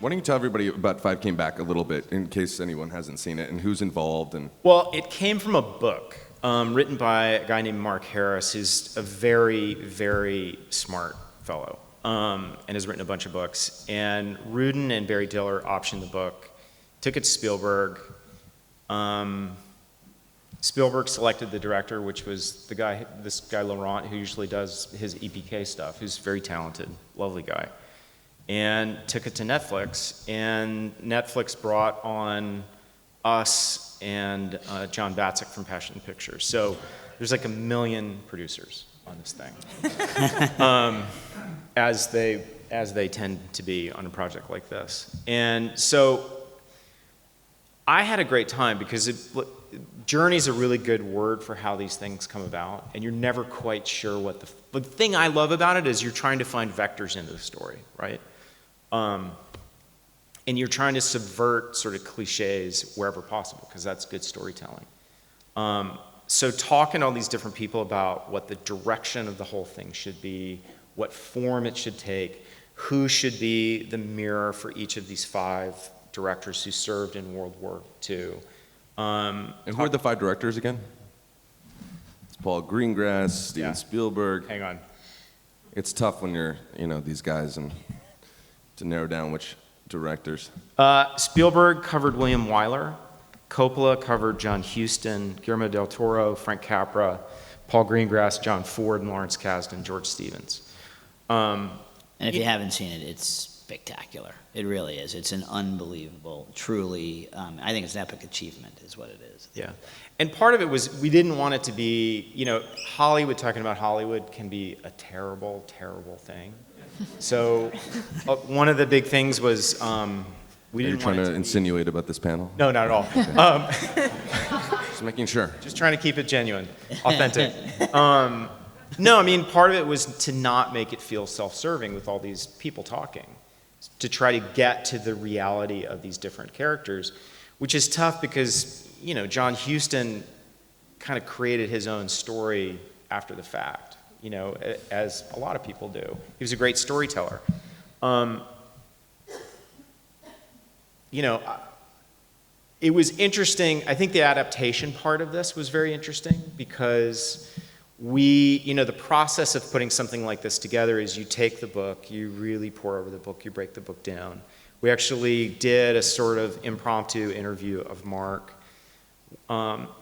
Why don't you tell everybody about Five Came Back a little bit, in case anyone hasn't seen it, and who's involved? And Well, it came from a book written by a guy named Mark Harris, who's a very, very smart fellow, and has written a bunch of books. And Rudin and Barry Diller optioned the book, took it to Spielberg. Spielberg selected the director, which was this guy Laurent, who usually does his EPK stuff, who's very talented, lovely guy, and took it to Netflix. And Netflix brought on us and John Batzik from Passion Pictures. So there's like 1 million producers on this thing, as they tend to be on a project like this. And so I had a great time because journey's a really good word for how these things come about, and you're never quite sure what the thing I love about it is you're trying to find vectors into the story, right? And you're trying to subvert sort of cliches wherever possible, because that's good storytelling. So talking to all these different people about what the direction of the whole thing should be, what form it should take, who should be the mirror for each of these 5 directors who served in World War II. And who are the 5 directors again? It's Paul Greengrass, Steven Spielberg. Hang on. It's tough when you're, these guys, and to narrow down which directors. Spielberg covered William Wyler. Coppola covered John Huston, Guillermo del Toro, Frank Capra, Paul Greengrass, John Ford, and Lawrence Kasdan, George Stevens. And if you haven't seen it, it's spectacular. It really is. It's an unbelievable, truly, I think it's an epic achievement is what it is. Yeah. And part of it was we didn't want it to be, Hollywood, talking about Hollywood can be a terrible, terrible thing. So one of the big things was we didn't want Are you trying to insinuate about this panel? No, not at all. Just making sure. Just trying to keep it genuine, authentic. No, I mean, part of it was to not make it feel self-serving with all these people talking, to try to get to the reality of these different characters, which is tough because, John Huston kind of created his own story after the fact, as a lot of people do. He was a great storyteller. It was interesting. I think the adaptation part of this was very interesting because the process of putting something like this together is you take the book, you really pour over the book, you break the book down. We actually did a sort of impromptu interview of Mark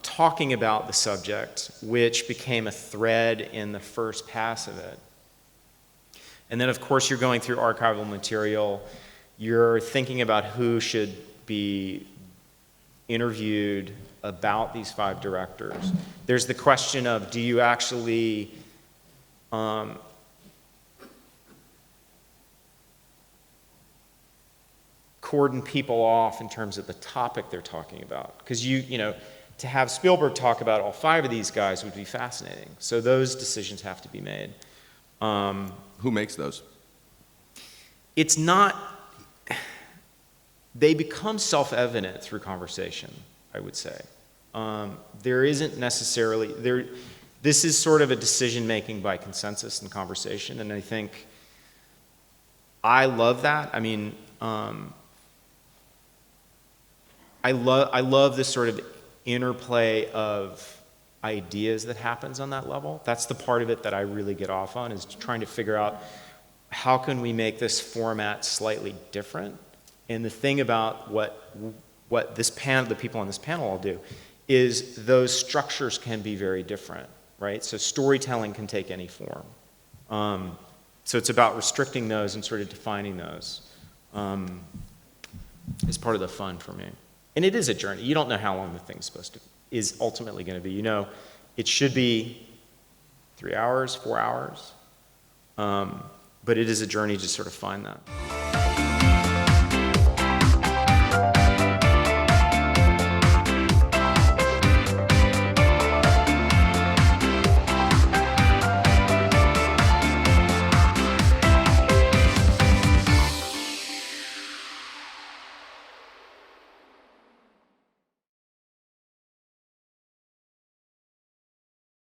talking about the subject, which became a thread in the first pass of it. And then, of course, you're going through archival material. You're thinking about who should be interviewed about these 5 directors. There's the question of, do you actually cordon people off in terms of the topic they're talking about? Because to have Spielberg talk about all 5 of these guys would be fascinating. So those decisions have to be made. Who makes those? It's not, they become self-evident through conversation, I would say. There isn't necessarily, this is sort of a decision-making by consensus and conversation, and I think I love that. I mean, I love this sort of interplay of ideas that happens on that level. That's the part of it that I really get off on, is trying to figure out how can we make this format slightly different. And the thing about what this panel, the people on this panel all do, is those structures can be very different, right? So storytelling can take any form. So it's about restricting those and sort of defining those. Is part of the fun for me. And it is a journey. You don't know how long the thing's is ultimately going to be. It should be 3 hours, 4 hours. But it is a journey to sort of find that.